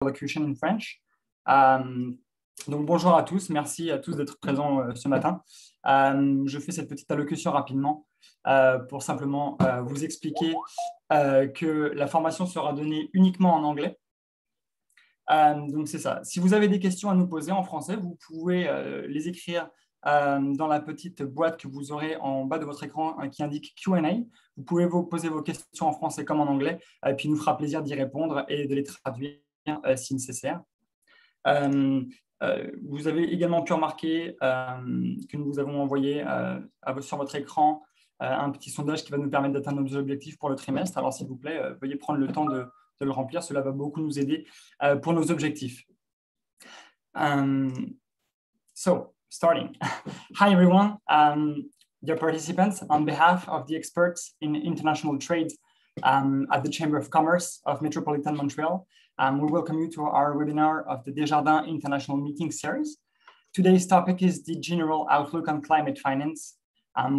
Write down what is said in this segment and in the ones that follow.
Elocution in French. Donc bonjour à tous, merci à tous d'être présents ce matin. Je fais cette petite allocution rapidement pour simplement vous expliquer que la formation sera donnée uniquement en anglais. Donc c'est ça. Si vous avez des questions à nous poser en français, vous pouvez les écrire dans la petite boîte que vous aurez en bas de votre écran qui indique Q&A. Vous pouvez vous poser vos questions en français comme en anglais, puis il nous fera plaisir d'y répondre et de les traduire si nécessaire. Vous avez également pu remarquer que nous vous avons envoyé sur votre écran un petit sondage qui va nous permettre d'atteindre nos objectifs pour le trimestre. Alors s'il vous plaît, veuillez prendre le temps de le remplir. Cela va beaucoup nous aider pour nos objectifs. So, starting. Hi everyone, dear participants, on behalf of the experts in international trade at the Chamber of Commerce of Metropolitan Montreal, we welcome you to our webinar of the Desjardins International Meeting Series. Today's topic is the general outlook on climate finance,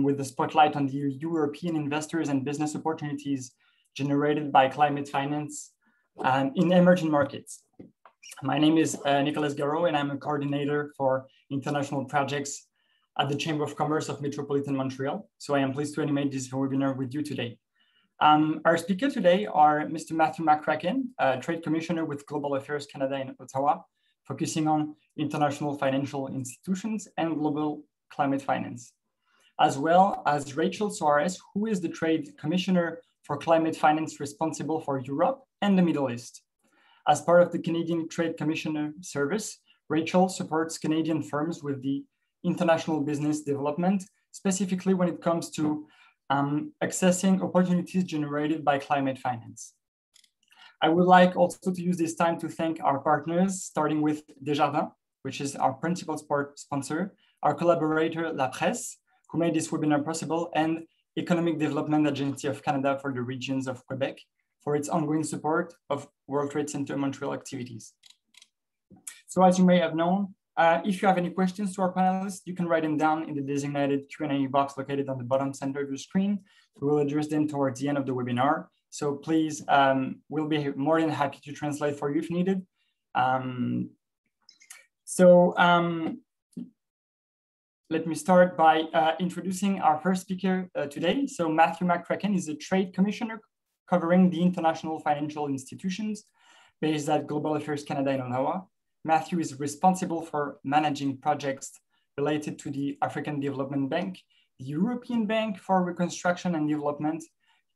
with the spotlight on the European investors and business opportunities generated by climate finance in emerging markets. My name is Nicolas Garot, and I'm a coordinator for international projects at the Chamber of Commerce of Metropolitan Montreal. So I am pleased to animate this webinar with you today. Our speakers today are Mr. Matthew McCracken, Trade Commissioner with Global Affairs Canada in Ottawa, focusing on international financial institutions and global climate finance, as well as Rachel Suarez, who is the Trade Commissioner for Climate Finance responsible for Europe and the Middle East. As part of the Canadian Trade Commissioner Service, Rachel supports Canadian firms with the international business development, specifically when it comes to accessing opportunities generated by climate finance. I would like also to use this time to thank our partners, starting with Desjardins, which is our principal sponsor, our collaborator, La Presse, who made this webinar possible, and Economic Development Agency of Canada for the regions of Quebec, for its ongoing support of World Trade Center Montreal activities. So as you may have known, if you have any questions to our panelists, you can write them down in the designated Q&A box located on the bottom center of your screen. We will address them towards the end of the webinar. So please, we'll be more than happy to translate for you if needed. Let me start by introducing our first speaker today. So Matthew McCracken is a Trade Commissioner covering the international financial institutions based at Global Affairs Canada in Ottawa. Matthew is responsible for managing projects related to the African Development Bank, the European Bank for Reconstruction and Development,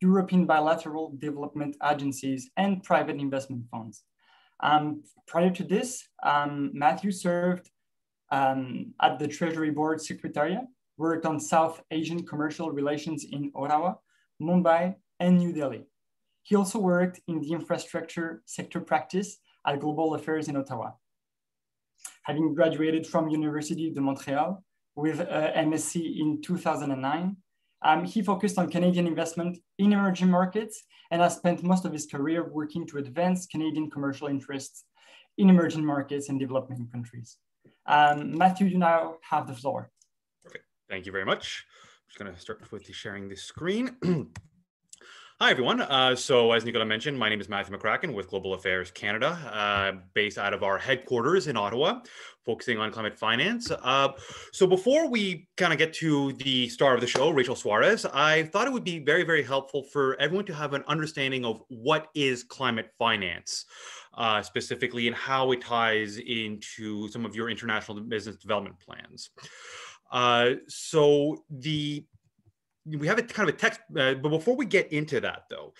European bilateral development agencies, and private investment funds. Prior to this, Matthew served at the Treasury Board Secretariat, worked on South Asian commercial relations in Ottawa, Mumbai, and New Delhi. He also worked in the infrastructure sector practice at Global Affairs in Ottawa. Having graduated from University de Montréal with MSc in 2009, he focused on Canadian investment in emerging markets and has spent most of his career working to advance Canadian commercial interests in emerging markets and developing countries. Matthew, you now have the floor. Perfect. Thank you very much. I'm just going to start with sharing the screen. Hi, everyone. So as Nicola mentioned, my name is Matthew McCracken with Global Affairs Canada, based out of our headquarters in Ottawa, focusing on climate finance. So before we kind of get to the star of the show, Rachel Suarez, I thought it would be very, very helpful for everyone to have an understanding of what is climate finance, specifically, and how it ties into some of your international business development plans. We have a kind of a text, but before we get into that though,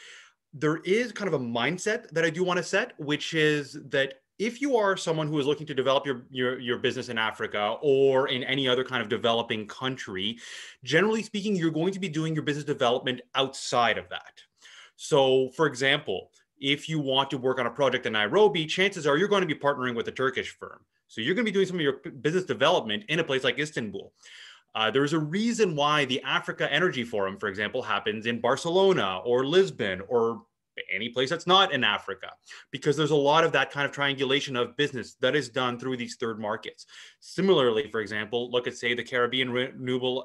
there is kind of a mindset that I do want to set, which is that if you are someone who is looking to develop your business in Africa or in any other kind of developing country, generally speaking, you're going to be doing your business development outside of that. So for example, if you want to work on a project in Nairobi, chances are you're going to be partnering with a Turkish firm. So you're going to be doing some of your business development in a place like Istanbul. There's a reason why the Africa Energy Forum, for example, happens in Barcelona or Lisbon or any place that's not in Africa, because there's a lot of that kind of triangulation of business that is done through these third markets. Similarly, for example, look at, say, the Caribbean Renewable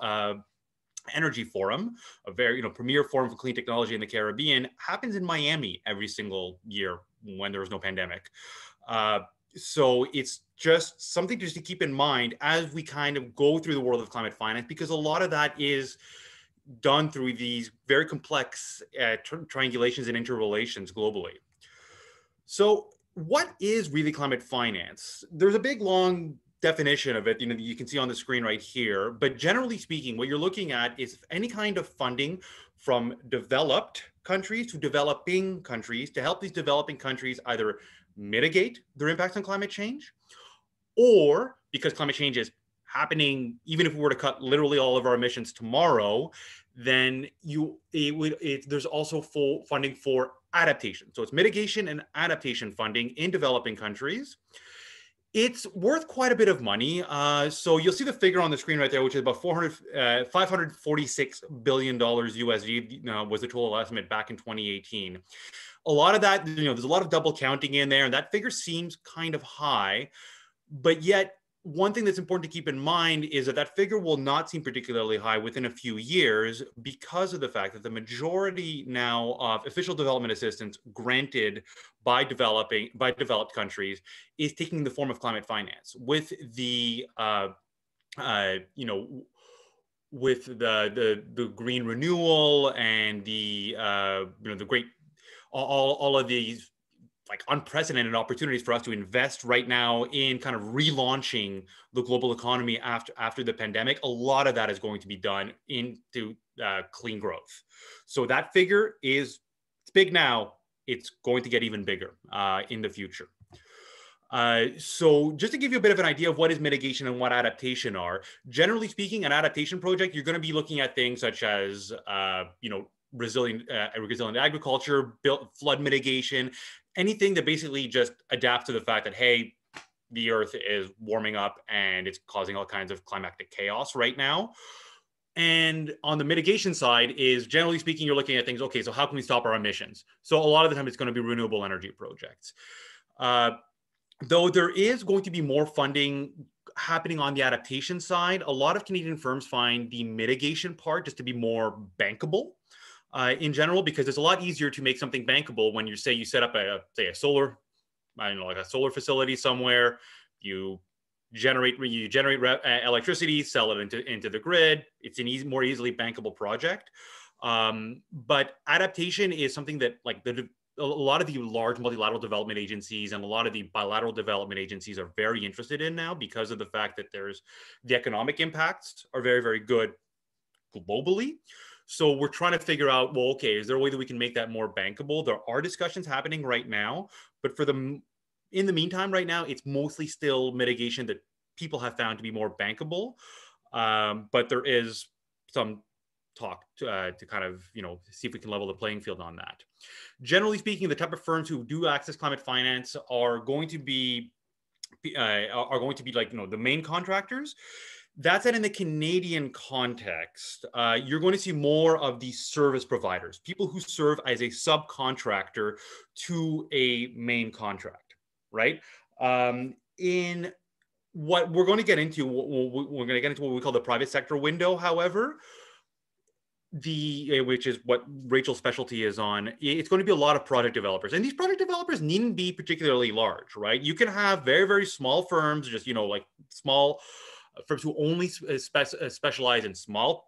Energy Forum, a very premier forum for clean technology in the Caribbean, happens in Miami every single year when there was no pandemic. So it's just something just to keep in mind as we kind of go through the world of climate finance, because a lot of that is done through these very complex triangulations and interrelations globally. So what is really climate finance? There's a big, long definition of it, you can see on the screen right here. But generally speaking, what you're looking at is any kind of funding from developed countries to developing countries to help these developing countries either mitigate their impacts on climate change, or because climate change is happening, even if we were to cut literally all of our emissions tomorrow, then there's also full funding for adaptation. So it's mitigation and adaptation funding in developing countries. It's worth quite a bit of money. So you'll see the figure on the screen right there, which is about $546 billion USD was the total estimate back in 2018. A lot of that, there's a lot of double counting in there, and that figure seems kind of high. But yet, one thing that's important to keep in mind is that that figure will not seem particularly high within a few years because of the fact that the majority now of official development assistance granted by developed countries is taking the form of climate finance with the with the green renewal and the the great all of these like unprecedented opportunities for us to invest right now in kind of relaunching the global economy after the pandemic. A lot of that is going to be done into clean growth. So that figure it's big now. It's going to get even bigger in the future. So just to give you a bit of an idea of what is mitigation and what adaptation are, generally speaking, an adaptation project, you're going to be looking at things such as, resilient agriculture, flood mitigation, anything that basically just adapts to the fact that, hey, the earth is warming up and it's causing all kinds of climatic chaos right now. And on the mitigation side is, generally speaking, you're looking at things, okay, so how can we stop our emissions? So a lot of the time it's going to be renewable energy projects. Though there is going to be more funding happening on the adaptation side, a lot of Canadian firms find the mitigation part just to be more bankable in general, because it's a lot easier to make something bankable when you set up a solar, like a solar facility somewhere. You generate electricity, sell it into the grid. It's an more easily bankable project. But adaptation is something that a lot of the large multilateral development agencies and a lot of the bilateral development agencies are very interested in now, because of the fact that the economic impacts are very, very good globally. So we're trying to figure out, well, okay, is there a way that we can make that more bankable? There are discussions happening right now, but in the meantime, right now, it's mostly still mitigation that people have found to be more bankable. But there is some talk to kind of, see if we can level the playing field on that. Generally speaking, the type of firms who do access climate finance are going to be like, the main contractors. That said, in the Canadian context, you're going to see more of these service providers, people who serve as a subcontractor to a main contract, right? In what we're going to get into, we're going to get into what we call the private sector window, however, which is what Rachel's specialty is on. It's going to be a lot of project developers, and these project developers needn't be particularly large, right? You can have very, very small firms, just like small firms who only specialize in small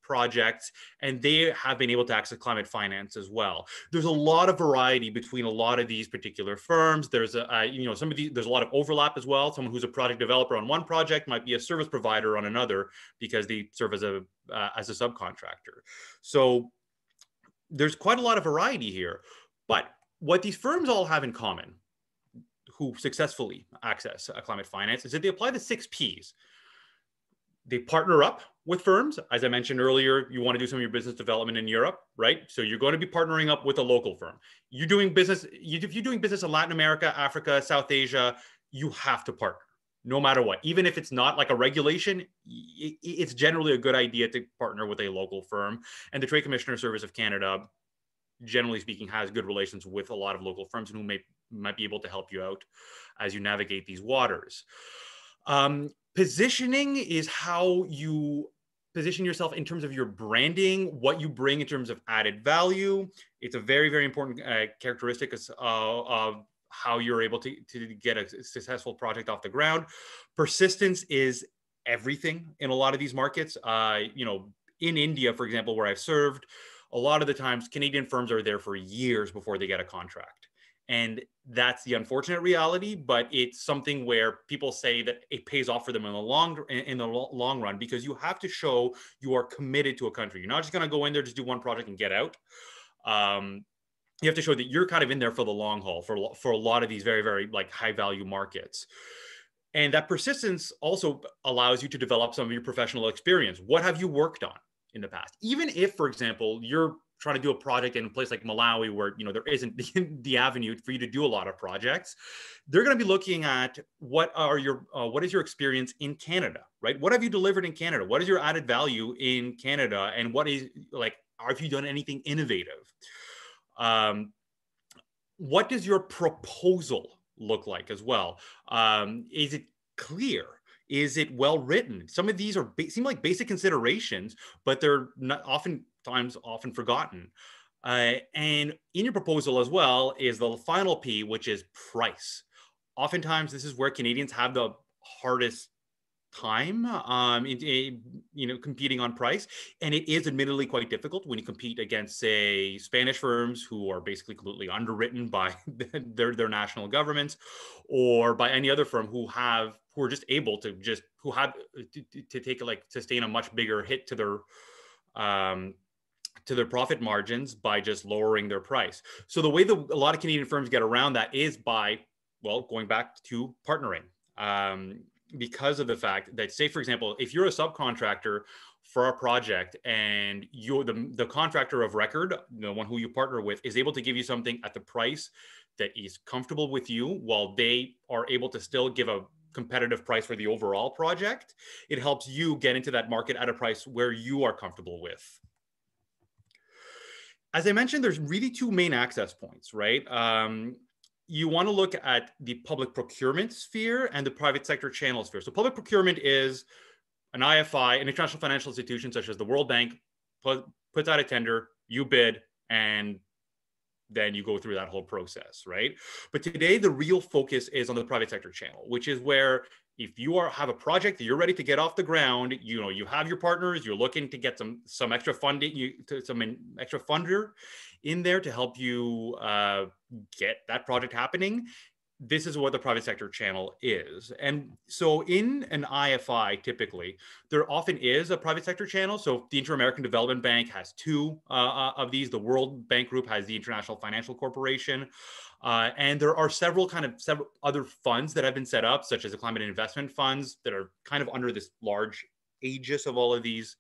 projects, and they have been able to access climate finance as well. There's a lot of variety between a lot of these particular firms. There's there's a lot of overlap as well. Someone who's a project developer on one project might be a service provider on another, because they serve as a subcontractor. So there's quite a lot of variety here. But what these firms all have in common, who successfully access climate finance, is that they apply the 6 Ps. They partner up with firms. As I mentioned earlier, you want to do some of your business development in Europe, right? So you're going to be partnering up with a local firm. If you're doing business in Latin America, Africa, South Asia, you have to partner, no matter what. Even if it's not like a regulation, it's generally a good idea to partner with a local firm. And the Trade Commissioner Service of Canada, generally speaking, has good relations with a lot of local firms who might be able to help you out as you navigate these waters. Positioning is how you position yourself in terms of your branding, what you bring in terms of added value. It's a very, very important characteristic of how you're able to get a successful project off the ground. Persistence is everything in a lot of these markets. You know, in India, for example, where I've served, a lot of the times Canadian firms are there for years before they get a contract. And that's the unfortunate reality, but it's something where people say that it pays off for them in the long run, because you have to show you are committed to a country. You're not just going to go in there, just do one project and get out. You have to show that you're kind of in there for the long haul for a lot of these very, very like high value markets. And that persistence also allows you to develop some of your professional experience. What have you worked on in the past? Even if, for example, you're trying to do a project in a place like Malawi where, you know, there isn't the avenue for you to do a lot of projects, they're going to be looking at what is your experience in Canada, right? What have you delivered in Canada? What is your added value in Canada? And what is, like, have you done anything innovative? What does your proposal look like as well? Is it clear? Is it well written? Some of these seem like basic considerations, but they're not often forgotten. And in your proposal as well is the final P, which is price. Oftentimes, this is where Canadians have the hardest time competing on price, and it is admittedly quite difficult when you compete against, say, Spanish firms who are basically completely underwritten by their national governments, or by any other firm who are just able to sustain a much bigger hit to their profit margins by just lowering their price. So the way a lot of Canadian firms get around that is by, well, going back to partnering. Because of the fact that, say, for example, if you're a subcontractor for a project and you're the contractor of record, the one who you partner with, is able to give you something at the price that is comfortable with you, while they are able to still give a competitive price for the overall project, it helps you get into that market at a price where you are comfortable with. As I mentioned, there's really two main access points, right? You want to look at the public procurement sphere and the private sector channel sphere. So public procurement is an IFI, an international financial institution such as the World Bank, puts out a tender, you bid, and then you go through that whole process, right? But today, the real focus is on the private sector channel, which is where if you have a project that you're ready to get off the ground, you have your partners, you're looking to get some extra funding, some extra funder in there to help you get that project happening. This is what the private sector channel is. And so in an IFI, typically, there often is a private sector channel. So the Inter-American Development Bank has two of these. The World Bank Group has the International Financial Corporation. And there are several other funds that have been set up, such as the climate investment funds, that are kind of under this large aegis of all of these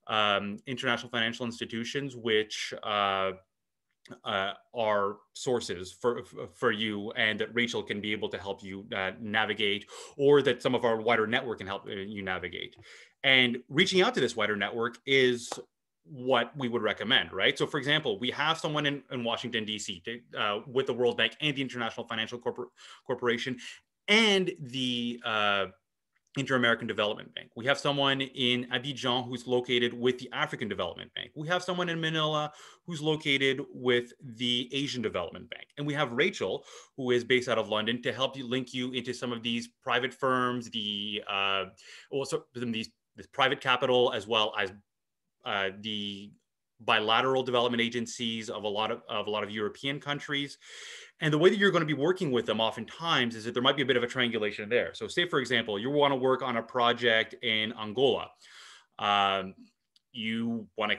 international financial institutions, which are sources for you, and that Rachel can be able to help you navigate, or that some of our wider network can help you navigate. And reaching out to this wider network is what we would recommend, right? So for example, we have someone in Washington, D.C. With the World Bank and the International Financial Corporation and the Inter-American Development Bank. We have someone in Abidjan who's located with the African Development Bank. We have someone in Manila who's located with the Asian Development Bank. And we have Rachel, who is based out of London, to help you link you into some of these private firms, this private capital, as well as the bilateral development agencies of a lot of European countries. And the way that you're going to be working with them oftentimes is that there might be a bit of a triangulation there. So say, for example, you want to work on a project in Angola. You want to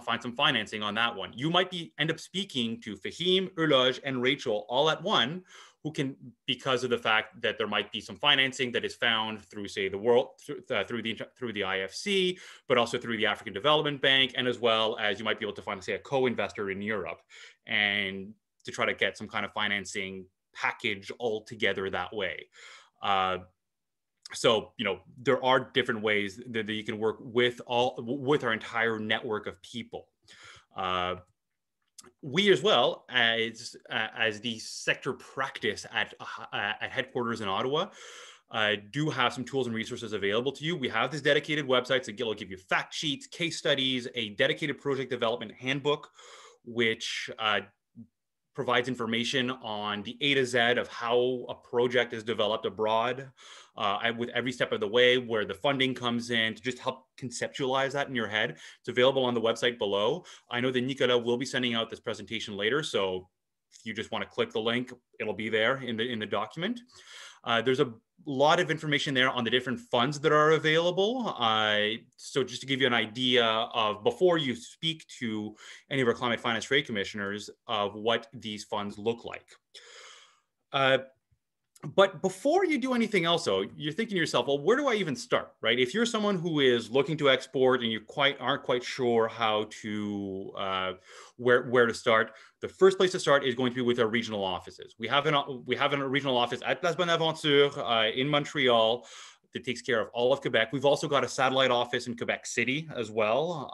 find some financing on that one. You might end up speaking to Fahim, Urloj, and Rachel all at one, who can, because of the fact that there might be some financing that is found through, say, the world, through the IFC, but also through the African Development Bank, and as well as you might be able to find, say, a co-investor in Europe, and to try to get some kind of financing package all together that way. So, there are different ways that you can work with our entire network of people. We, as well as the sector practice at headquarters in Ottawa, do have some tools and resources available to you. We have this dedicated website that will give you fact sheets, case studies, a dedicated project development handbook, which provides information on the A to Z of how a project is developed abroad, with every step of the way, where the funding comes in, to just help conceptualize that in your head. It's available on the website below. I know that Nicolas will be sending out this presentation later, so if you just want to click the link, it'll be there in the document. There's a lot of information there on the different funds that are available. So just to give you an idea of, before you speak to any of our climate finance trade commissioners, of what these funds look like. But before you do anything else, though, you're thinking to yourself, well, where do I even start, right? If you're someone who is looking to export and you aren't quite sure how to, where to start, the first place to start is going to be with our regional offices. We have a regional office at Place Bonaventure in Montreal that takes care of all of Quebec. We've also got a satellite office in Quebec City as well.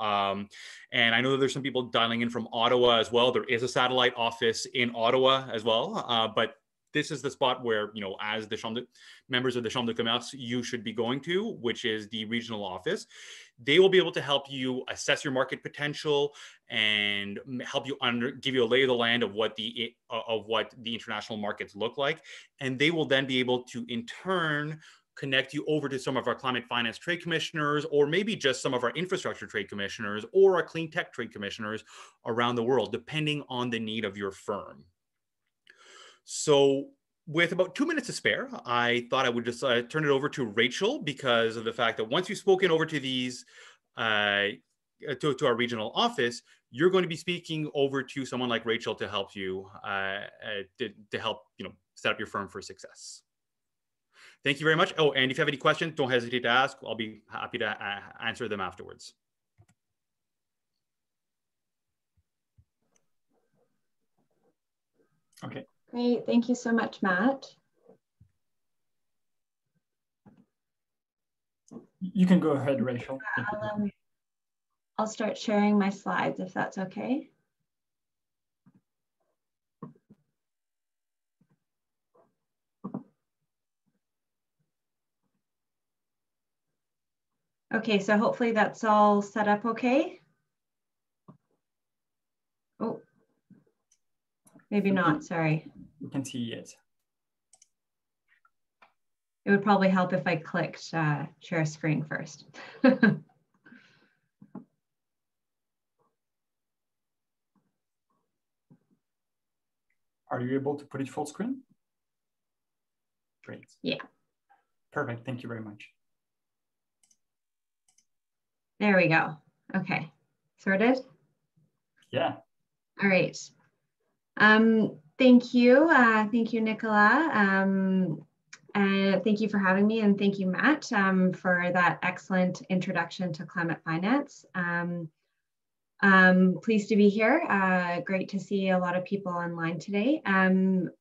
And I know that there's some people dialing in from Ottawa as well. There is a satellite office in Ottawa as well, but this is the spot where, as the members of the Chambre de Commerce, you should be going to, which is the regional office. They will be able to help you assess your market potential and help you give you a lay of the land of what the international markets look like. And they will then be able to, in turn, connect you over to some of our climate finance trade commissioners, or maybe just some of our infrastructure trade commissioners, or our clean tech trade commissioners around the world, depending on the need of your firm. So with about 2 minutes to spare, I thought I would just turn it over to Rachel, because of the fact that once you've spoken over to these, to our regional office, you're going to be speaking over to someone like Rachel to help you, to help set up your firm for success. Thank you very much. Oh, and if you have any questions, don't hesitate to ask. I'll be happy to answer them afterwards. Okay. Great, thank you so much, Matt. You can go ahead, Rachel. I'll start sharing my slides if that's okay. Okay, so hopefully that's all set up okay. Oh, maybe not, sorry. You can see it. It would probably help if I clicked share screen first. Are you able to put it full screen? Great. Yeah. Perfect, thank you very much. There we go. Okay, sorted? Yeah. All right. Thank you, Nicolas. Thank you for having me, and thank you, Matt, for that excellent introduction to climate finance. Pleased to be here. Great to see a lot of people online today.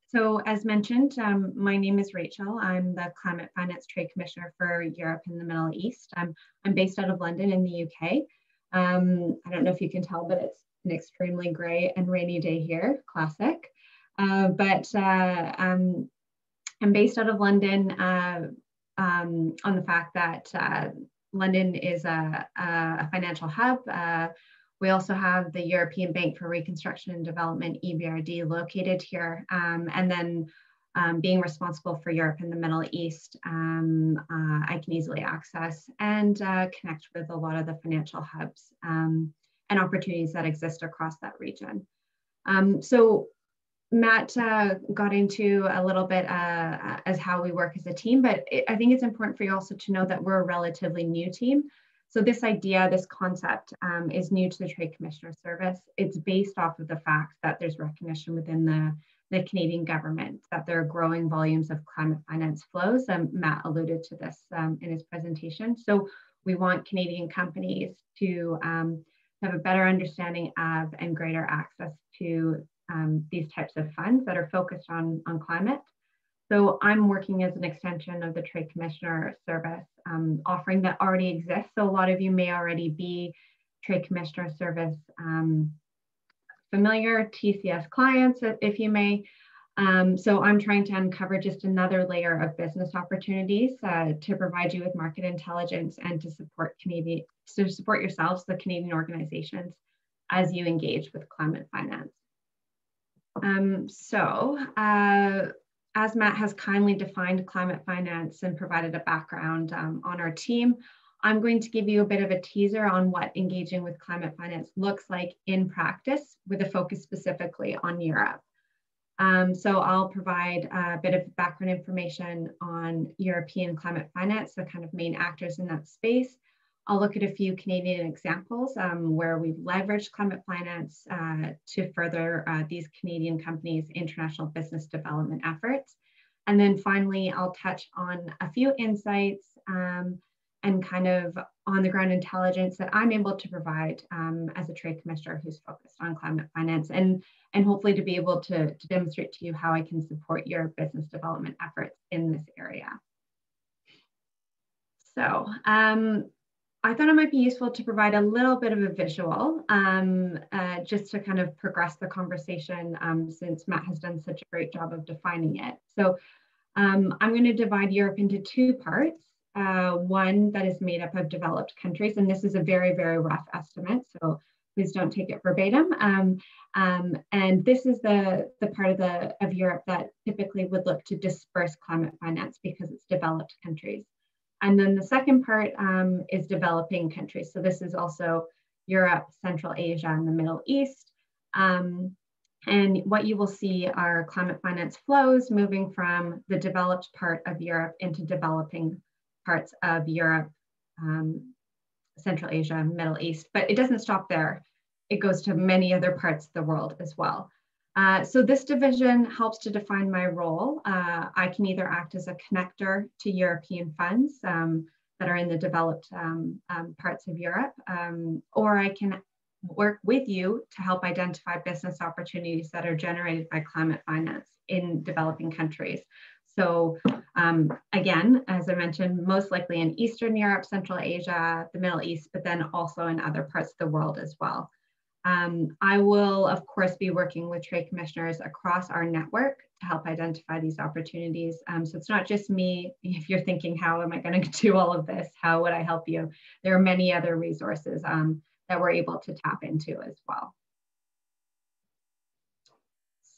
So as mentioned, my name is Rachel. I'm the Climate Finance Trade Commissioner for Europe and the Middle East. I'm based out of London in the UK. I don't know if you can tell, but it's an extremely gray and rainy day here, classic. I'm based out of London on the fact that London is a financial hub. We also have the European Bank for Reconstruction and Development, Ebrd, located here. And then being responsible for Europe and the Middle East, I can easily access and connect with a lot of the financial hubs and opportunities that exist across that region. So Matt got into a little bit as how we work as a team, but I think it's important for you also to know that we're a relatively new team. So this idea, this concept is new to the Trade Commissioner Service. It's based off of the fact that there's recognition within the Canadian government that there are growing volumes of climate finance flows. Matt alluded to this in his presentation. So we want Canadian companies to have a better understanding of and greater access to these types of funds that are focused on climate. So I'm working as an extension of the Trade Commissioner Service offering that already exists. So a lot of you may already be Trade Commissioner Service familiar, TCS clients, if you may. So I'm trying to uncover just another layer of business opportunities to provide you with market intelligence and to support yourselves, the Canadian organizations, as you engage with climate finance. As Matt has kindly defined climate finance and provided a background on our team, I'm going to give you a bit of a teaser on what engaging with climate finance looks like in practice, with a focus specifically on Europe. So I'll provide a bit of background information on European climate finance, the kind of main actors in that space. I'll look at a few Canadian examples where we've leveraged climate finance to further these Canadian companies' international business development efforts. And then finally, I'll touch on a few insights and kind of on the ground intelligence that I'm able to provide as a trade commissioner who's focused on climate finance, and hopefully to be able to demonstrate to you how I can support your business development efforts in this area. So I thought it might be useful to provide a little bit of a visual just to kind of progress the conversation since Matt has done such a great job of defining it. So I'm going to divide Europe into two parts. One that is made up of developed countries, and this is a very, very rough estimate, so please don't take it verbatim. And this is the part of Europe that typically would look to disperse climate finance because it's developed countries. And then the second part is developing countries. So this is also Europe, Central Asia, and the Middle East. And what you will see are climate finance flows moving from the developed part of Europe into developing parts of Europe, Central Asia, Middle East. But it doesn't stop there. It goes to many other parts of the world as well. So this division helps to define my role. I can either act as a connector to European funds that are in the developed parts of Europe, or I can work with you to help identify business opportunities that are generated by climate finance in developing countries. So again, as I mentioned, most likely in Eastern Europe, Central Asia, the Middle East, but then also in other parts of the world as well. I will, of course, be working with trade commissioners across our network to help identify these opportunities. So it's not just me. If you're thinking, how am I going to do all of this? How would I help you? There are many other resources that we're able to tap into as well.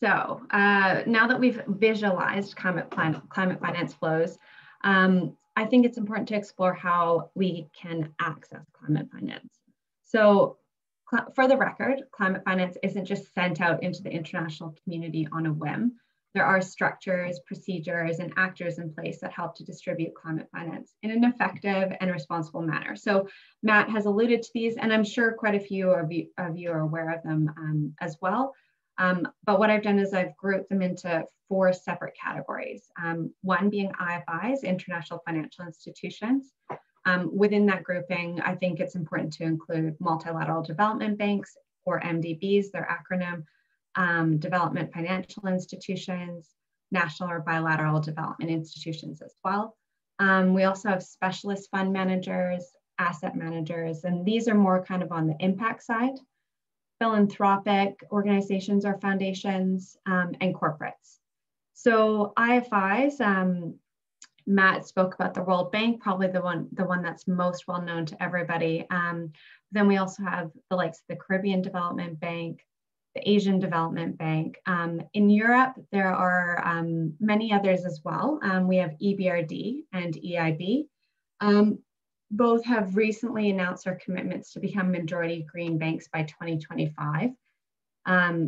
So now that we've visualized climate finance flows, I think it's important to explore how we can access climate finance. So for the record, climate finance isn't just sent out into the international community on a whim. There are structures, procedures, and actors in place that help to distribute climate finance in an effective and responsible manner. So Matt has alluded to these, and I'm sure quite a few of you are aware of them as well. But what I've done is I've grouped them into 4 separate categories. One being IFIs, international financial institutions. Within that grouping, I think it's important to include multilateral development banks, or MDBs, their acronym, development financial institutions, national or bilateral development institutions as well. We also have specialist fund managers, asset managers, and these are more kind of on the impact side, philanthropic organizations or foundations, and corporates. So IFIs, Matt spoke about the World Bank, probably the one that's most well known to everybody. Then we also have the likes of the Caribbean Development Bank, the Asian Development Bank. In Europe, there are many others as well. We have Ebrd and Eib. Both have recently announced their commitments to become majority green banks by 2025,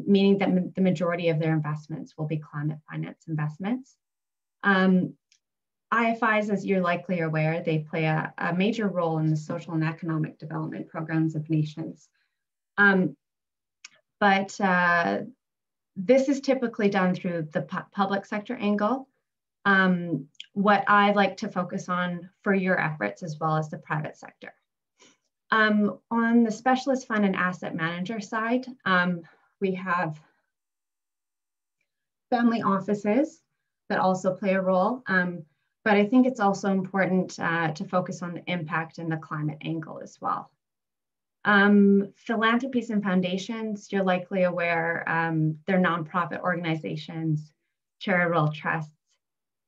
meaning that the majority of their investments will be climate finance investments. IFIs, as you're likely aware, they play a major role in the social and economic development programs of nations. But this is typically done through the public sector angle. What I like to focus on for your efforts as well as the private sector. On the specialist fund and asset manager side, we have family offices that also play a role. But I think it's also important to focus on the impact and the climate angle as well. Philanthropies and foundations, you're likely aware, they're nonprofit organizations, charitable trusts.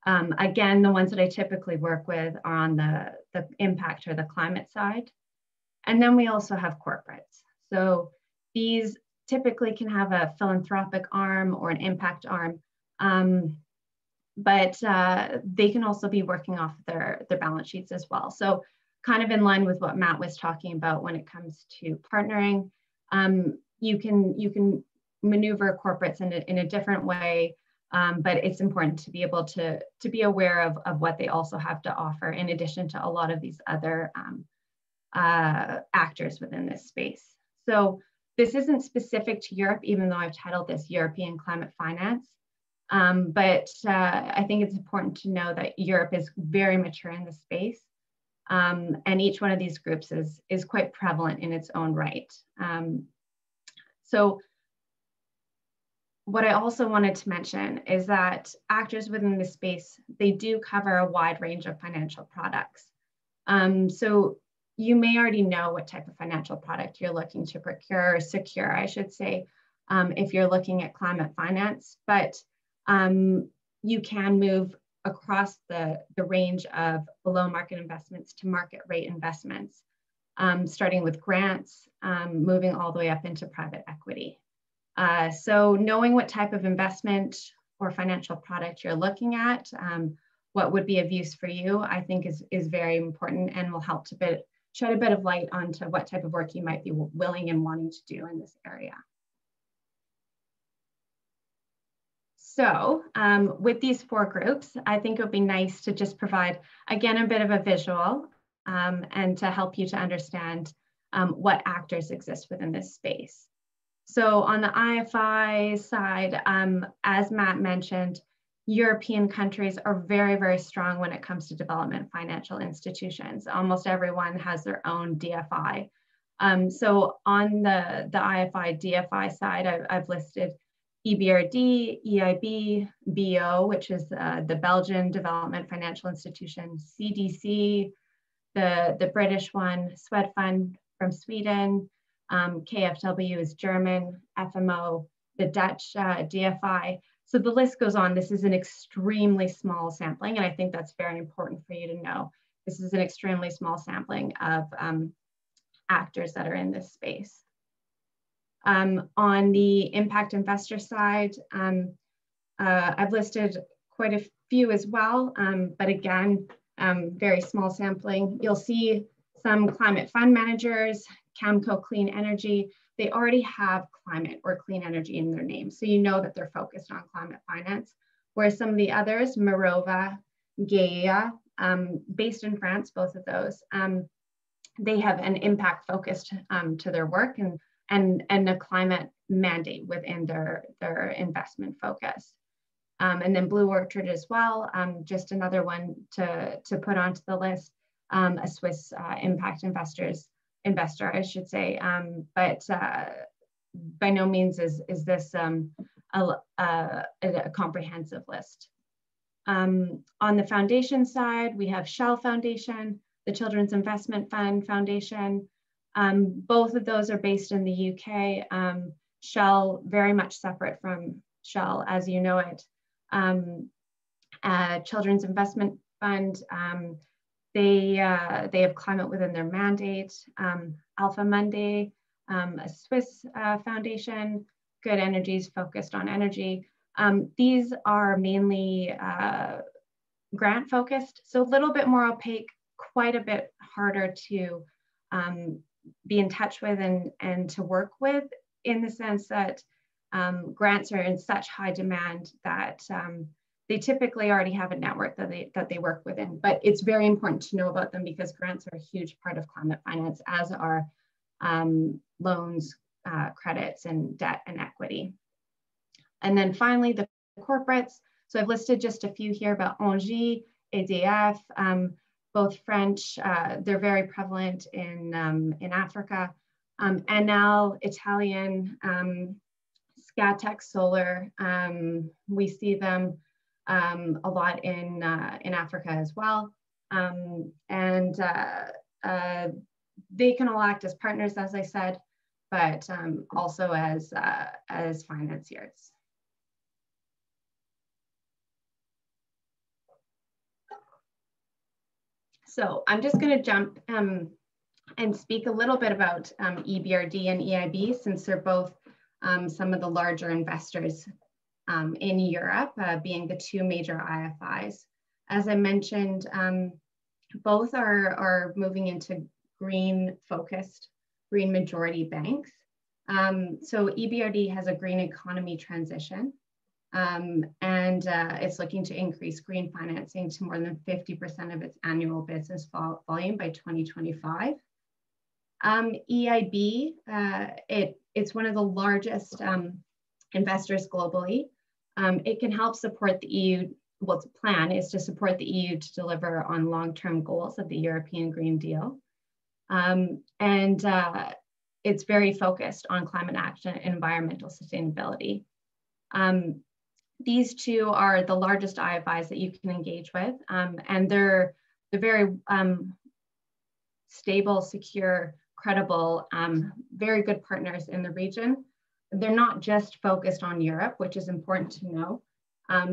Again, the ones that I typically work with are on the impact or the climate side. And then we also have corporates. So these typically can have a philanthropic arm or an impact arm, but they can also be working off their balance sheets as well. So kind of in line with what Matt was talking about when it comes to partnering, you can maneuver corporates in a different way, but it's important to be able to be aware of what they also have to offer in addition to a lot of these other actors within this space. So this isn't specific to Europe, even though I've titled this European Climate Finance. But I think it's important to know that Europe is very mature in this space. And each one of these groups is quite prevalent in its own right. So what I also wanted to mention is that actors within this space, they do cover a wide range of financial products. So you may already know what type of financial product you're looking to procure or secure, I should say, if you're looking at climate finance, but you can move across the range of below market investments to market rate investments, starting with grants, moving all the way up into private equity. So knowing what type of investment or financial product you're looking at, what would be of use for you, I think is very important and will help to shed a bit of light onto what type of work you might be willing and wanting to do in this area. So with these four groups, I think it would be nice to just provide, again, a bit of a visual and to help you to understand what actors exist within this space. So on the IFI side, as Matt mentioned, European countries are very, very strong when it comes to development financial institutions. Almost everyone has their own DFI. So on the IFI DFI side, I've listed Ebrd, Eib, BO, which is the Belgian Development Financial Institution, CDC, the British one, Swedfund from Sweden, KfW is German, FMO, the Dutch DFI. So the list goes on. This is an extremely small sampling, and I think that's very important for you to know. This is an extremely small sampling of actors that are in this space. On the impact investor side, I've listed quite a few as well, but again, very small sampling. You'll see some climate fund managers, Camco Clean Energy. They already have climate or clean energy in their name, so you know that they're focused on climate finance. Whereas some of the others, Mirova, Gaia, based in France, both of those, they have an impact focused to their work and a climate mandate within their investment focus. And then Blue Orchard as well, just another one to put onto the list, a Swiss impact investor, I should say, but by no means is this a comprehensive list. On the foundation side, we have Shell Foundation, the Children's Investment Fund Foundation. Both of those are based in the UK. Shell, very much separate from Shell as you know it. Children's Investment Fund, they have climate within their mandate. Alpha Monday, a Swiss foundation, Good Energies focused on energy. These are mainly grant focused, so a little bit more opaque, quite a bit harder to be in touch with and to work with, in the sense that grants are in such high demand that they typically already have a network that they work within. But it's very important to know about them because grants are a huge part of climate finance, as are loans, credits, and debt and equity. And then finally, the corporates. So I've listed just a few here about Engie, EDF, both French. They're very prevalent in Africa. Enel, Italian, Scatec Solar. We see them a lot in Africa as well. And they can all act as partners, as I said, but also as financiers. So I'm just going to jump and speak a little bit about Ebrd and Eib, since they're both some of the larger investors in Europe, being the two major IFIs. As I mentioned, both are moving into green-focused, green majority banks. So EBRD has a green economy transition, and it's looking to increase green financing to more than 50% of its annual business volume by 2025. EIB, it's one of the largest investors globally. It can help support the EU. Well, its plan is to support the EU to deliver on long-term goals of the European Green Deal. It's very focused on climate action and environmental sustainability. These two are the largest IFIs that you can engage with, and they're very stable, secure, credible, very good partners in the region. They're not just focused on Europe, which is important to know.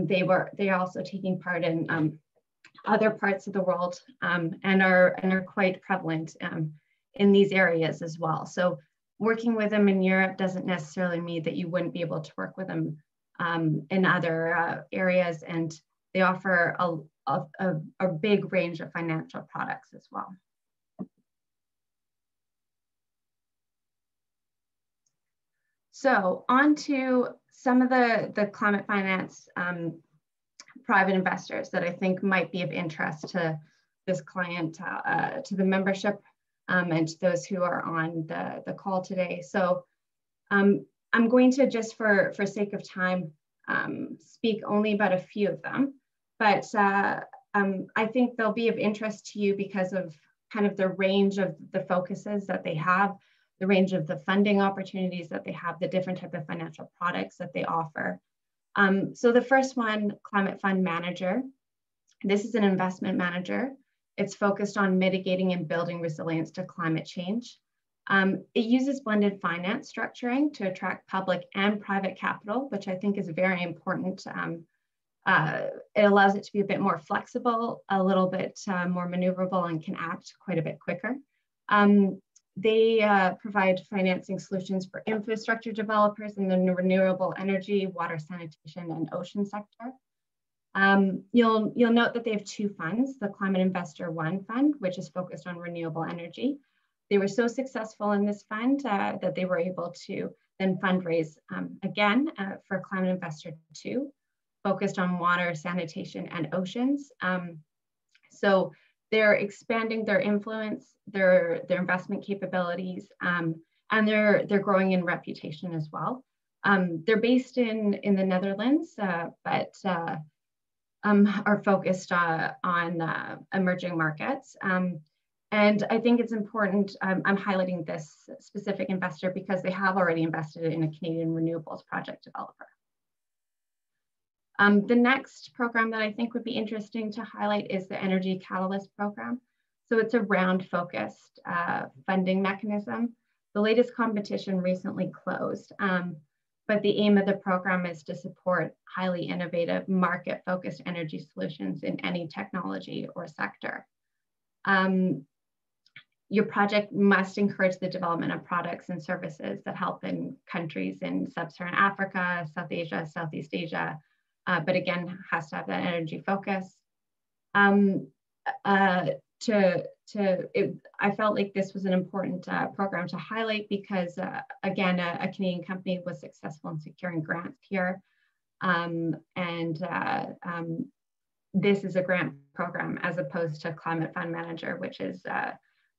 They are also taking part in other parts of the world, and are quite prevalent in these areas as well. So working with them in Europe doesn't necessarily mean that you wouldn't be able to work with them in other areas, and they offer a big range of financial products as well. So on to some of the climate finance private investors that I think might be of interest to this client, to the membership, and to those who are on the call today. So I'm going to, just for sake of time, speak only about a few of them, but I think they'll be of interest to you because of kind of the range of the focuses that they have, the range of the funding opportunities that they have, the different type of financial products that they offer. So the first one, Climate Fund Manager. This is an investment manager. It's focused on mitigating and building resilience to climate change. It uses blended finance structuring to attract public and private capital, which I think is very important. It allows it to be a bit more flexible, a little bit more maneuverable, and can act quite a bit quicker. They provide financing solutions for infrastructure developers in the renewable energy, water, sanitation, and ocean sector. You'll note that they have two funds, the Climate Investor One fund, which is focused on renewable energy. They were so successful in this fund that they were able to then fundraise again for Climate Investor Two, focused on water, sanitation, and oceans. So they're expanding their influence, their investment capabilities, and they're growing in reputation as well. They're based in the Netherlands, but are focused on emerging markets. And I think it's important, I'm highlighting this specific investor because they have already invested in a Canadian renewables project developer. The next program that I think would be interesting to highlight is the Energy Catalyst program. So it's a round-focused funding mechanism. The latest competition recently closed, but the aim of the program is to support highly innovative, market-focused energy solutions in any technology or sector. Your project must encourage the development of products and services that help in countries in Sub-Saharan Africa, South Asia, Southeast Asia, but again, has to have that energy focus. I felt like this was an important program to highlight because, again, a Canadian company was successful in securing grants here. This is a grant program as opposed to Climate Fund Manager, which is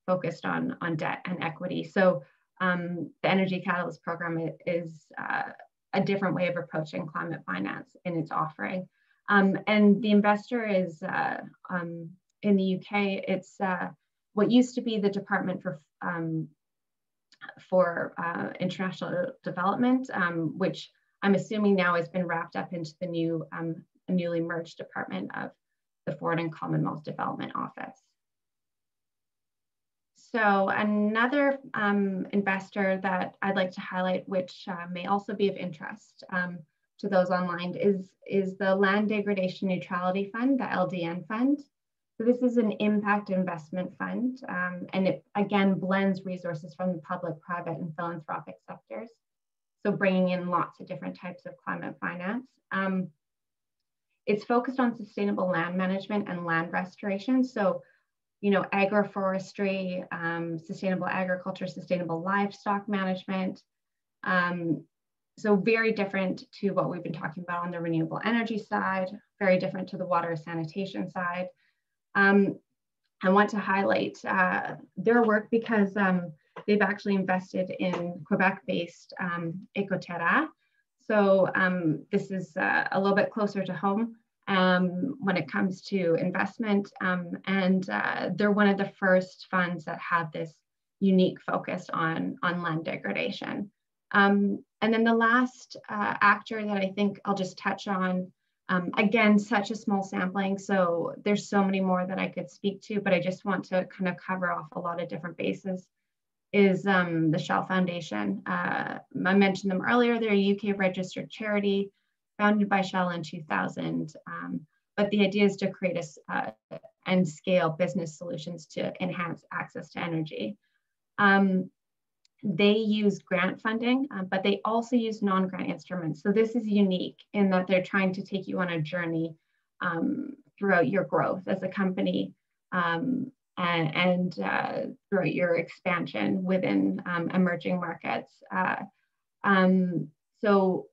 focused on debt and equity. So the Energy Catalyst program is a different way of approaching climate finance in its offering. And the investor is in the UK. It's what used to be the Department for International Development, which I'm assuming now has been wrapped up into the newly merged Department of the Foreign and Commonwealth Development Office. So another investor that I'd like to highlight, which may also be of interest to those online, is the Land Degradation Neutrality Fund, the LDN Fund. So this is an impact investment fund, and it again blends resources from the public, private, and philanthropic sectors. So bringing in lots of different types of climate finance. It's focused on sustainable land management and land restoration. So, you know, agroforestry, sustainable agriculture, sustainable livestock management. So very different to what we've been talking about on the renewable energy side, very different to the water sanitation side. I want to highlight their work because they've actually invested in Quebec-based Acclr. So this is a little bit closer to home when it comes to investment. And they're one of the first funds that have this unique focus on land degradation. And then the last actor that I think I'll just touch on, again, such a small sampling, so there's so many more that I could speak to, but I just want to kind of cover off a lot of different bases, is the Shell Foundation. I mentioned them earlier. They're a UK registered charity founded by Shell in 2000. But the idea is to create and scale business solutions to enhance access to energy. They use grant funding, but they also use non-grant instruments. So this is unique in that they're trying to take you on a journey throughout your growth as a company and throughout your expansion within emerging markets. So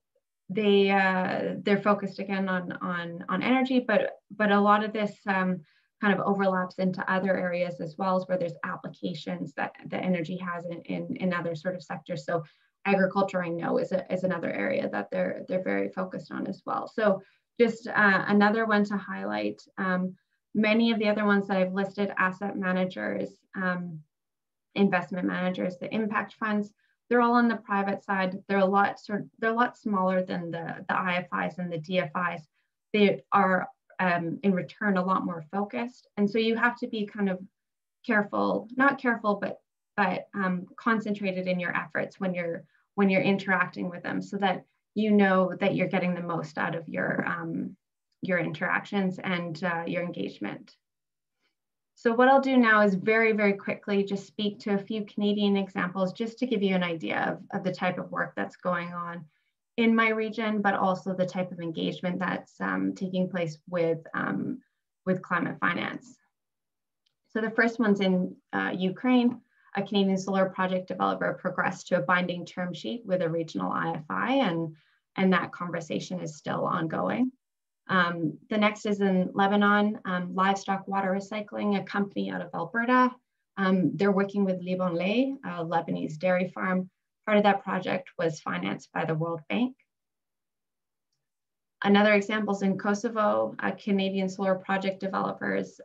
they're focused again on energy, but a lot of this kind of overlaps into other areas as well, as where there's applications that the energy has in other sort of sectors. So agriculture, I know, is another area that they're very focused on as well. So just another one to highlight. Many of the other ones that I've listed, asset managers, investment managers, the impact funds, they're all on the private side. They're a lot smaller than the IFIs and the DFIs. They are in return a lot more focused, and so you have to be kind of careful, not careful, but concentrated in your efforts when you're interacting with them, so that you know that you're getting the most out of your interactions and your engagement. So what I'll do now is very, very quickly just speak to a few Canadian examples, just to give you an idea of the type of work that's going on in my region, but also the type of engagement that's taking place with climate finance. So the first one's in Ukraine. A Canadian solar project developer progressed to a binding term sheet with a regional IFI, and that conversation is still ongoing. The next is in Lebanon, livestock water recycling, a company out of Alberta. They're working with Libonlait, a Lebanese dairy farm. Part of that project was financed by the World Bank. Another example is in Kosovo. Canadian solar project developers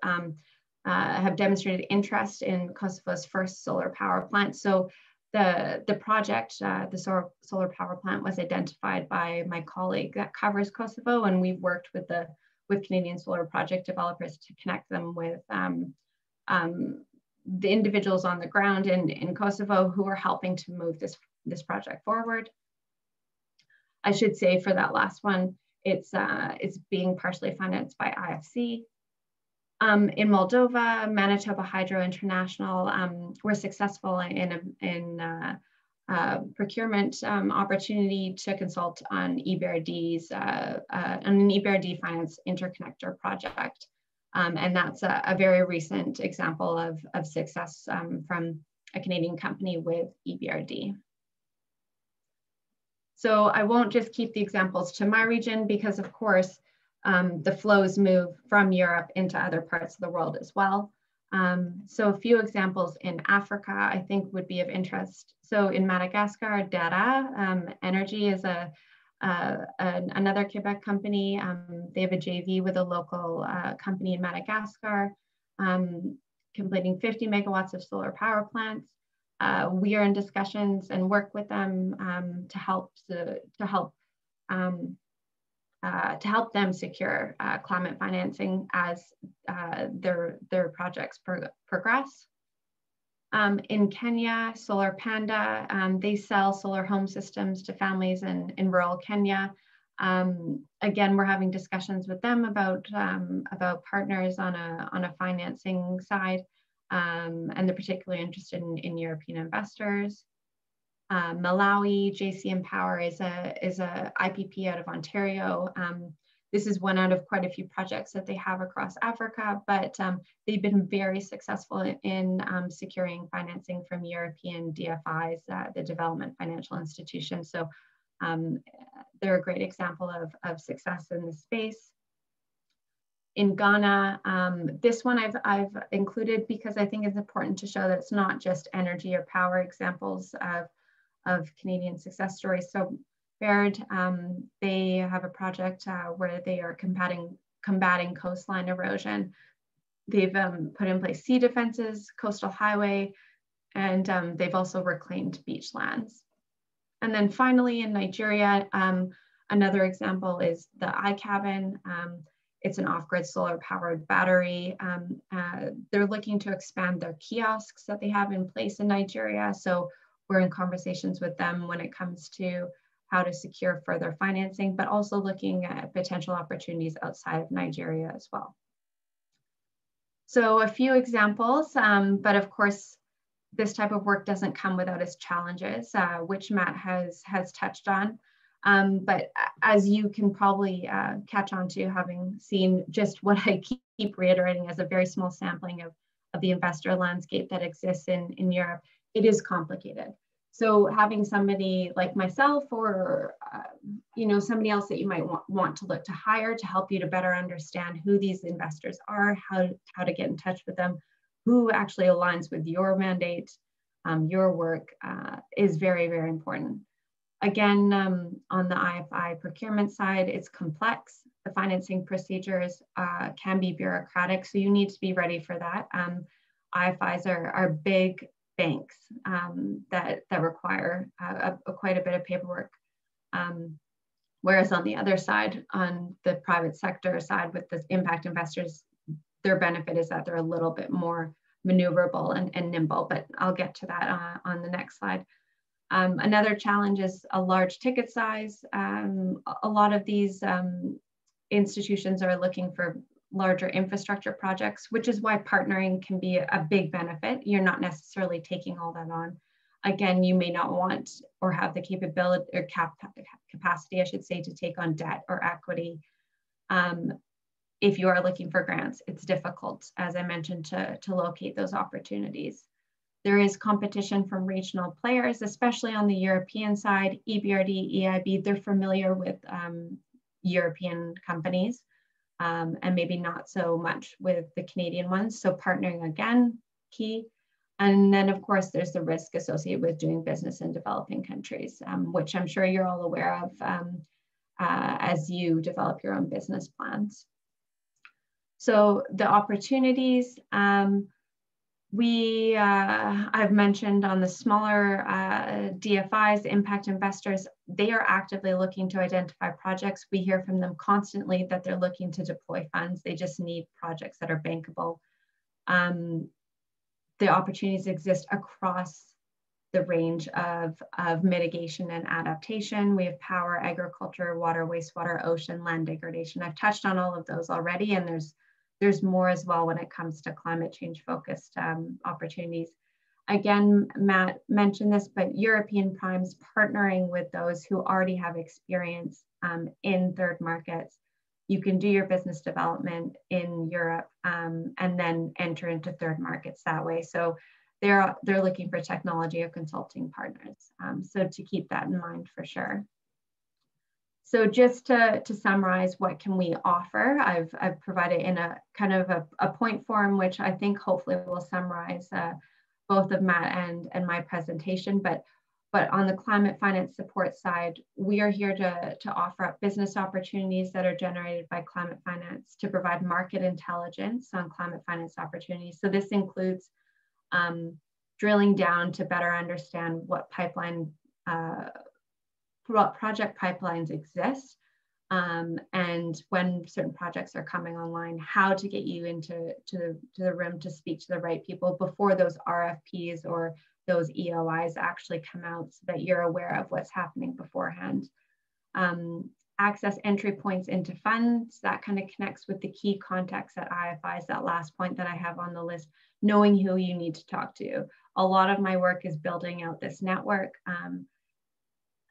have demonstrated interest in Kosovo's first solar power plant. So the project, the solar power plant, was identified by my colleague that covers Kosovo, and we've worked with Canadian solar project developers to connect them with the individuals on the ground in Kosovo who are helping to move this project forward. I should say for that last one, it's being partially financed by IFC. In Moldova, Manitoba Hydro International were successful in procurement opportunity to consult on an Ebrd finance interconnector project. And that's a very recent example of success from a Canadian company with Ebrd. So I won't just keep the examples to my region because, of course, the flows move from Europe into other parts of the world as well. So a few examples in Africa I think would be of interest. So in Madagascar, Dara Energy is another Quebec company. They have a JV with a local company in Madagascar, completing 50 megawatts of solar power plants. We are in discussions and work with them to help them secure climate financing as their projects progress. In Kenya, Solar Panda, they sell solar home systems to families in rural Kenya. Again, we're having discussions with them about partners on a financing side, and they're particularly interested in European investors. Malawi, JCM Power is a IPP out of Ontario. This is one out of quite a few projects that they have across Africa, but they've been very successful in securing financing from European DFIs, the Development Financial Institutions. So they're a great example of success in this space. In Ghana, this one I've included because I think it's important to show that it's not just energy or power examples of Canadian success stories. So Ebrd, they have a project where they are combating coastline erosion. They've put in place sea defenses, coastal highway, and they've also reclaimed beach lands. And then finally in Nigeria, another example is the iCabin. It's an off-grid solar powered battery. They're looking to expand their kiosks that they have in place in Nigeria. So we're in conversations with them when it comes to how to secure further financing, but also looking at potential opportunities outside of Nigeria as well. So a few examples, but of course, this type of work doesn't come without its challenges, which Matt has touched on. But as you can probably catch on to, having seen just what I keep reiterating as a very small sampling of the investor landscape that exists in Europe, it is complicated. So having somebody like myself or somebody else that you might want to look to hire to help you to better understand who these investors are, how to get in touch with them, who actually aligns with your mandate, your work is very, very important. Again, on the IFI procurement side, it's complex. The financing procedures can be bureaucratic, so you need to be ready for that. IFIs are big banks that require quite a bit of paperwork. Whereas on the other side, on the private sector side with the impact investors, their benefit is that they're a little bit more maneuverable and nimble, but I'll get to that on the next slide. Another challenge is a large ticket size. A lot of these institutions are looking for larger infrastructure projects, which is why partnering can be a big benefit. You're not necessarily taking all that on. Again, you may not want or have the capability or capacity, I should say, to take on debt or equity. If you are looking for grants, it's difficult, as I mentioned, to locate those opportunities. There is competition from regional players, especially on the European side. Ebrd, Eib, they're familiar with European companies and maybe not so much with the Canadian ones. So partnering, again, key. And then, of course, there's the risk associated with doing business in developing countries, which I'm sure you're all aware of as you develop your own business plans. So the opportunities, I've mentioned on the smaller DFIs, impact investors, they are actively looking to identify projects. We hear from them constantly that they're looking to deploy funds. They just need projects that are bankable. The opportunities exist across the range of mitigation and adaptation. We have power, agriculture, water, wastewater, ocean, land degradation. I've touched on all of those already, and there's more as well when it comes to climate change focused opportunities. Again, Matt mentioned this, but European primes partnering with those who already have experience in third markets. You can do your business development in Europe and then enter into third markets that way. So they're looking for technology or consulting partners. So to keep that in mind for sure. So just to summarize, what can we offer? I've provided in a kind of a point form, which I think hopefully will summarize both of Matt and my presentation. But on the climate finance support side, we are here to offer up business opportunities that are generated by climate finance to provide market intelligence on climate finance opportunities. So this includes drilling down to better understand what project pipelines exist and when certain projects are coming online, how to get you into the room to speak to the right people before those RFPs or those EOIs actually come out so that you're aware of what's happening beforehand. access entry points into funds. That kind of connects with the key contacts at IFIs, that last point that I have on the list, knowing who you need to talk to. A lot of my work is building out this network,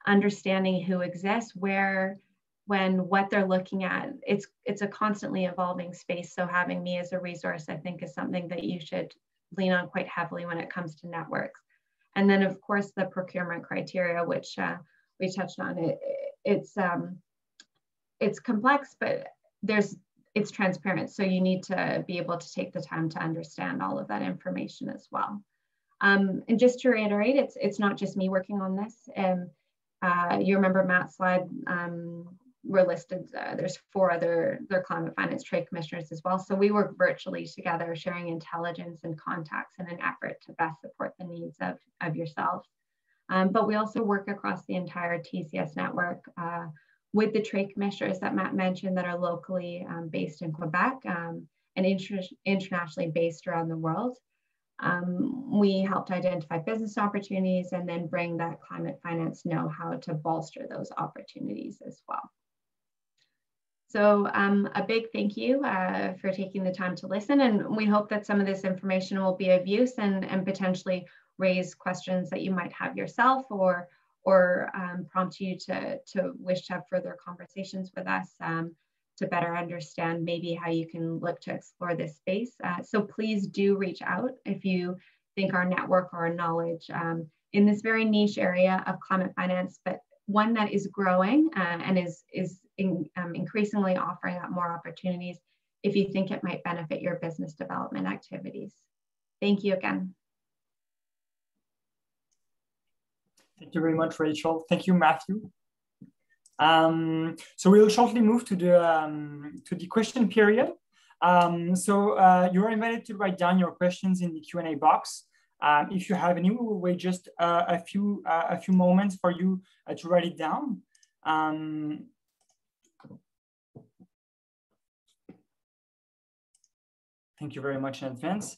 understanding who exists, where, when, what they're looking at. It's a constantly evolving space. So having me as a resource, I think, is something that you should lean on quite heavily when it comes to networks. And then of course, the procurement criteria, which we touched on. It's complex, but it's transparent. So you need to be able to take the time to understand all of that information as well. And just to reiterate, it's not just me working on this. You remember Matt's slide, we're listed, there's 4 other climate finance trade commissioners as well. So we work virtually together, sharing intelligence and contacts in an effort to best support the needs of yourself. But we also work across the entire TCS network with the trade commissioners that Matt mentioned that are locally based in Quebec and internationally based around the world. We help to identify business opportunities and then bring that climate finance know-how to bolster those opportunities as well. So a big thank you for taking the time to listen, and we hope that some of this information will be of use and potentially raise questions that you might have yourself, or prompt you to wish to have further conversations with us to better understand maybe how you can look to explore this space. So please do reach out if you think our network or our knowledge in this very niche area of climate finance, but one that is growing and is increasingly offering up more opportunities, if you think it might benefit your business development activities. Thank you again. Thank you very much, Rachel. Thank you, Matthew. So we'll shortly move to the question period. You're invited to write down your questions in the Q&A box. If you have any, we will wait just a few moments for you to write it down. Thank you very much in advance.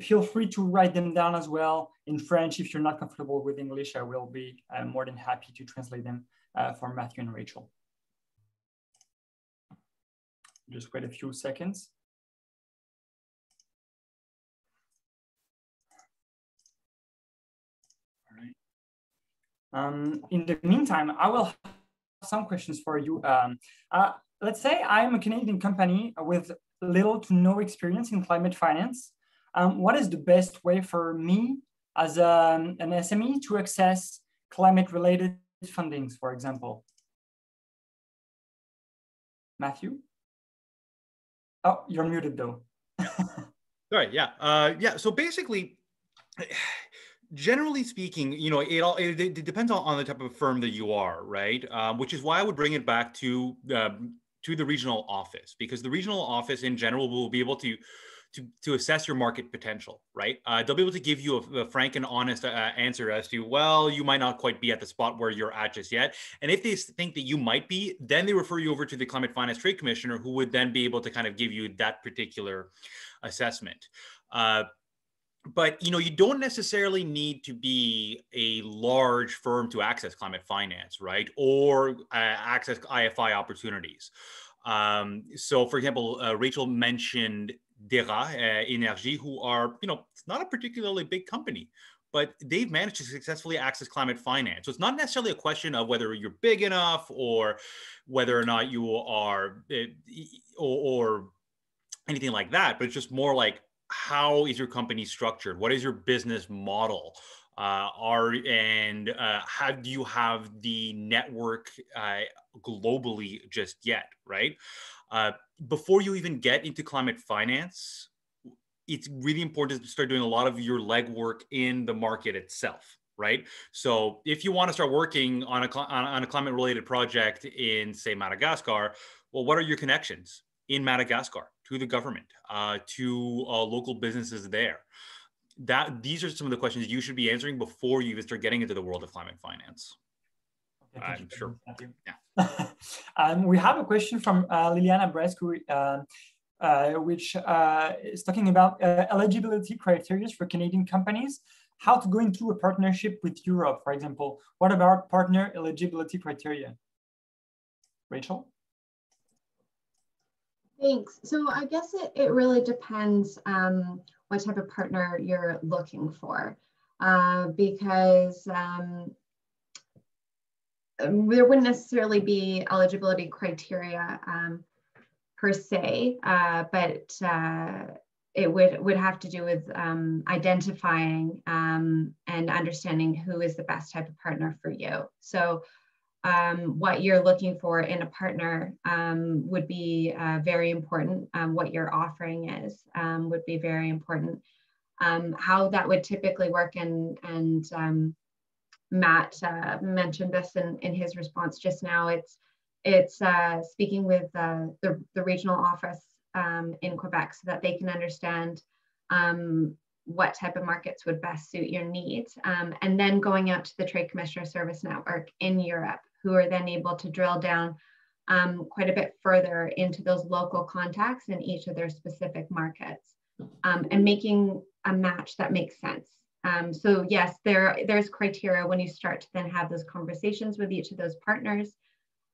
Feel free to write them down as well in French. If you're not comfortable with English, I will be more than happy to translate them for Matthew and Rachel. Just wait a few seconds. All right. In the meantime, I will have some questions for you. Let's say I'm a Canadian company with little to no experience in climate finance. What is the best way for me as an SME to access climate-related fundings, for example? Matthew? Oh, you're muted though. Sorry, yeah. So basically, generally speaking, it depends on the type of firm that you are, right? Which is why I would bring it back to the regional office, because the regional office in general will be able to assess your market potential, right? They'll be able to give you a frank and honest answer as to, well, you might not quite be at the spot where you're at just yet. And if they think that you might be, then they refer you over to the Climate Finance Trade Commissioner, who would then be able to kind of give you that particular assessment. But you don't necessarily need to be a large firm to access climate finance, right? Or access IFI opportunities. So, for example, Rachel mentioned Desjardins Energy, who are, it's not a particularly big company, but they've managed to successfully access climate finance. So it's not necessarily a question of whether you're big enough or whether or not you are, or anything like that, but it's just more like, how is your company structured? What is your business model? How do you have the network globally just yet, right? Before you even get into climate finance, it's really important to start doing a lot of your legwork in the market itself, right? So if you want to start working on a climate-related project in, say, Madagascar, well, what are your connections in Madagascar to the government, to local businesses there? These are some of the questions you should be answering before you even start getting into the world of climate finance. Okay, I'm sure. Yeah. We have a question from Liliana Brescu, which is talking about eligibility criteria for Canadian companies. How to go into a partnership with Europe, for example. What about partner eligibility criteria? Rachel? Thanks. So I guess it really depends what type of partner you're looking for, because there wouldn't necessarily be eligibility criteria per se, but it would have to do with identifying and understanding who is the best type of partner for you. So what you're looking for in a partner would be very important. What your offering is would be very important. How that would typically work, and Matt mentioned this in his response just now. It's speaking with the regional office in Quebec so that they can understand what type of markets would best suit your needs, and then going out to the Trade Commissioner Service Network in Europe, who are then able to drill down quite a bit further into those local contacts in each of their specific markets, and making a match that makes sense. So yes, there's criteria when you start to then have those conversations with each of those partners,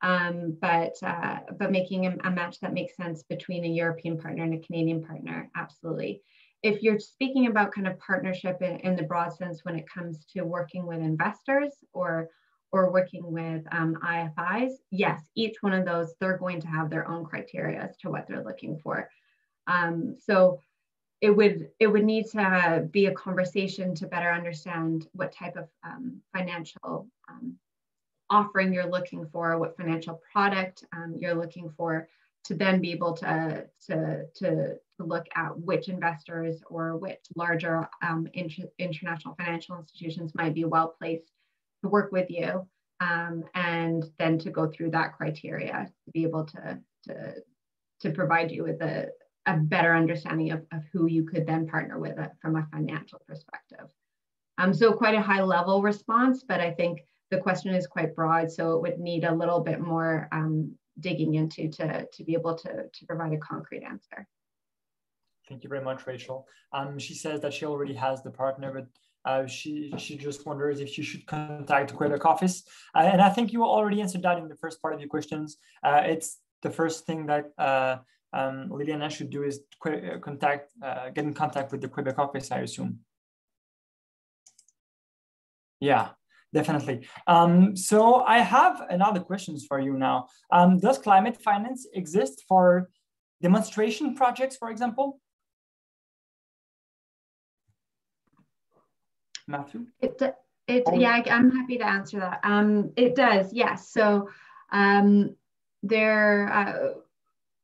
but making a match that makes sense between a European partner and a Canadian partner, absolutely. If you're speaking about kind of partnership in the broad sense when it comes to working with investors or working with IFIs, yes, each one of those, they're going to have their own criteria as to what they're looking for. So it would need to be a conversation to better understand what type of financial offering you're looking for, what financial product you're looking for, to then be able to look at which investors or which larger international financial institutions might be well placed to work with you, and then to go through that criteria to be able to provide you with a better understanding of who you could then partner with from a financial perspective. So quite a high level response, but I think the question is quite broad, so it would need a little bit more digging into to be able to provide a concrete answer. Thank you very much, Rachel. She says that she already has the partner, but she just wonders if you should contact the Quebec office. And I think you already answered that in the first part of your questions. It's the first thing that Liliana should do is get in contact with the Quebec office, I assume. Yeah, definitely. So I have another questions for you now. Does climate finance exist for demonstration projects, for example? Matthew? Yeah, I'm happy to answer that. It does, yes. So there,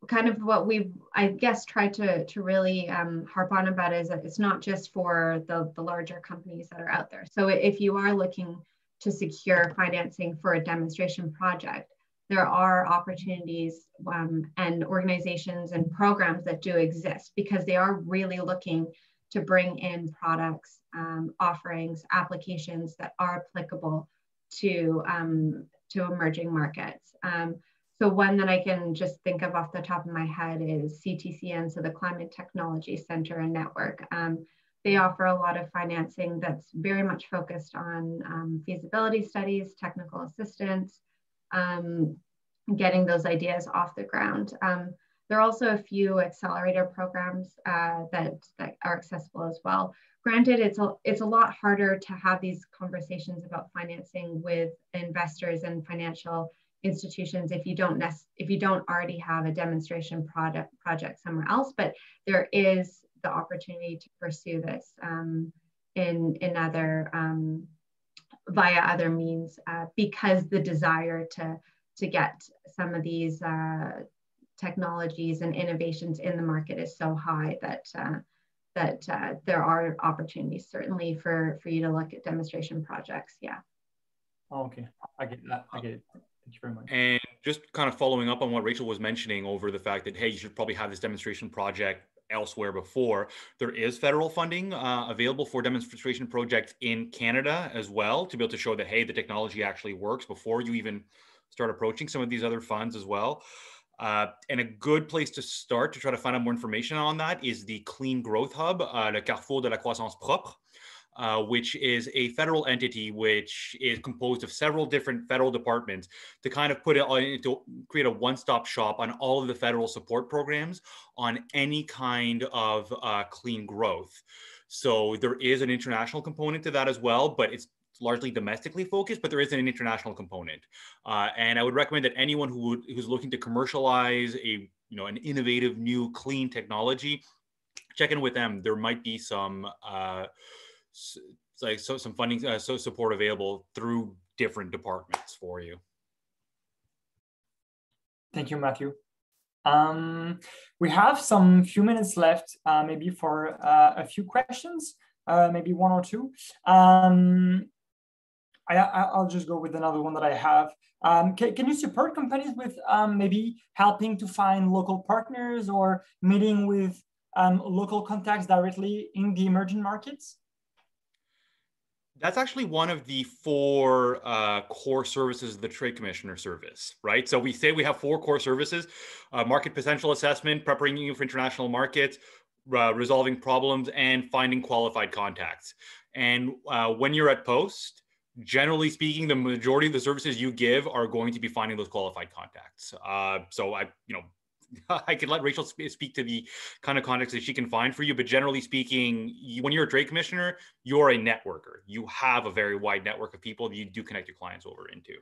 kind of what we've, I guess, tried to really harp on about is that it's not just for the larger companies that are out there. So if you are looking to secure financing for a demonstration project, there are opportunities and organizations and programs that do exist, because they are really looking to bring in products, offerings, applications that are applicable to emerging markets. So one that I can just think of off the top of my head is CTCN, so the Climate Technology Center and Network. They offer a lot of financing that's very much focused on feasibility studies, technical assistance, getting those ideas off the ground. There are also a few accelerator programs that are accessible as well. Granted, it's a lot harder to have these conversations about financing with investors and financial institutions if you don't already have a demonstration project somewhere else, but there is the opportunity to pursue this in other via other means, because the desire to get some of these technologies and innovations in the market is so high that there are opportunities certainly for you to look at demonstration projects. Yeah. Okay, I get that. I get it. Thank you very much. And just kind of following up on what Rachel was mentioning over the fact that, hey, you should probably have this demonstration project elsewhere before. There is federal funding available for demonstration projects in Canada as well, to be able to show that, hey, the technology actually works before you even start approaching some of these other funds as well. And a good place to start to try to find out more information on that is the Clean Growth Hub, le Carrefour de la Croissance Propre. which is a federal entity which is composed of several different federal departments to kind of to create a one-stop shop on all of the federal support programs on any kind of clean growth. So there is an international component to that as well, but it's largely domestically focused, but there is an international component. And I would recommend that anyone who's looking to commercialize an innovative new clean technology, check in with them. There might be some some funding, support available through different departments for you. Thank you, Matthew. We have some few minutes left, maybe for a few questions, maybe one or two. I'll just go with another one that I have. Can you support companies with maybe helping to find local partners or meeting with local contacts directly in the emerging markets? That's actually one of the 4 core services of the Trade Commissioner Service, right? So we say we have 4 core services: market potential assessment, preparing you for international markets, resolving problems, and finding qualified contacts. And when you're at post, generally speaking, the majority of the services you give are going to be finding those qualified contacts. So I can let Rachel speak to the kind of contacts that she can find for you, but generally speaking, when you're a trade commissioner, you're a networker. You have a very wide network of people that you do connect your clients over into.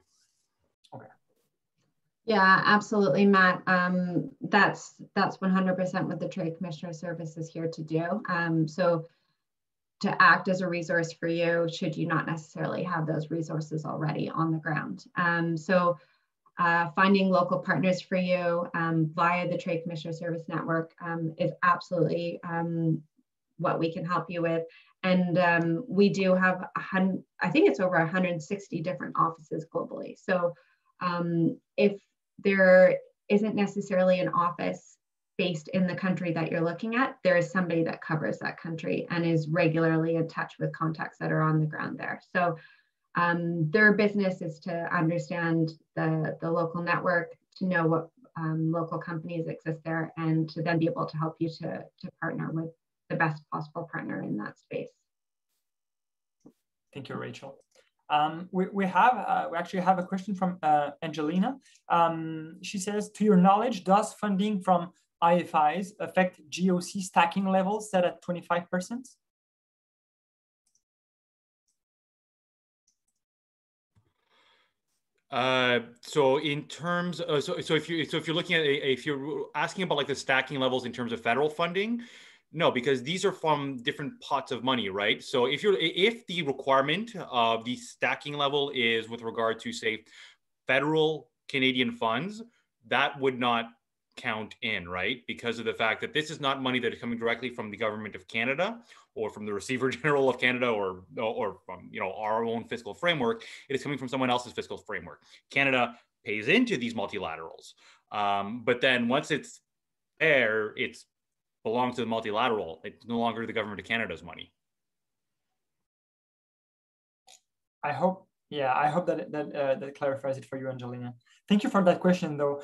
Okay. Yeah, absolutely, Matt. That's 100% what the Trade Commissioner Service is here to do. So to act as a resource for you, should you not necessarily have those resources already on the ground. Finding local partners for you via the Trade Commissioner Service Network is absolutely what we can help you with. And we do have, I think it's over 160 different offices globally. So if there isn't necessarily an office based in the country that you're looking at, there is somebody that covers that country and is regularly in touch with contacts that are on the ground there. So their business is to understand the local network, to know what local companies exist there, and to then be able to help you to partner with the best possible partner in that space. Thank you, Rachel. We actually have a question from Angelina. She says, to your knowledge, does funding from IFIs affect GOC stacking levels set at 25%? So in terms of, so if you're looking at if you're asking about like the stacking levels in terms of federal funding, no, because these are from different pots of money, right? So if the requirement of the stacking level is with regard to, say, federal Canadian funds, that would not count in, right? Because of the fact that this is not money that is coming directly from the government of Canada or from the Receiver General of Canada or from our own fiscal framework. It is coming from someone else's fiscal framework. Canada pays into these multilaterals, but then once it's there, it belongs to the multilateral. It's no longer the government of Canada's money. I hope that clarifies it for you, Angelina. Thank you for that question, though.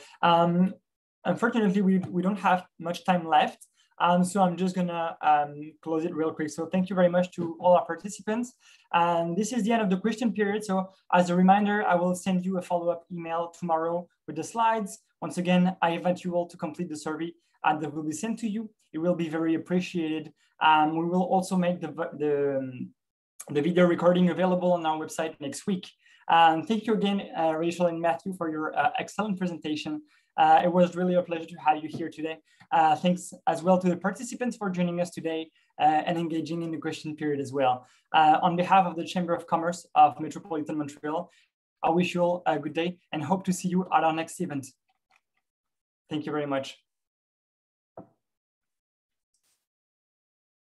Unfortunately, we don't have much time left, so I'm just gonna close it real quick. So thank you very much to all our participants. And this is the end of the question period. So as a reminder, I will send you a follow-up email tomorrow with the slides. Once again, I invite you all to complete the survey and that will be sent to you. It will be very appreciated. We will also make the video recording available on our website next week. Thank you again, Rachel and Matthew, for your excellent presentation. It was really a pleasure to have you here today. Thanks as well to the participants for joining us today and engaging in the question period as well. On behalf of the Chamber of Commerce of Metropolitan Montreal, I wish you all a good day and hope to see you at our next event. Thank you very much.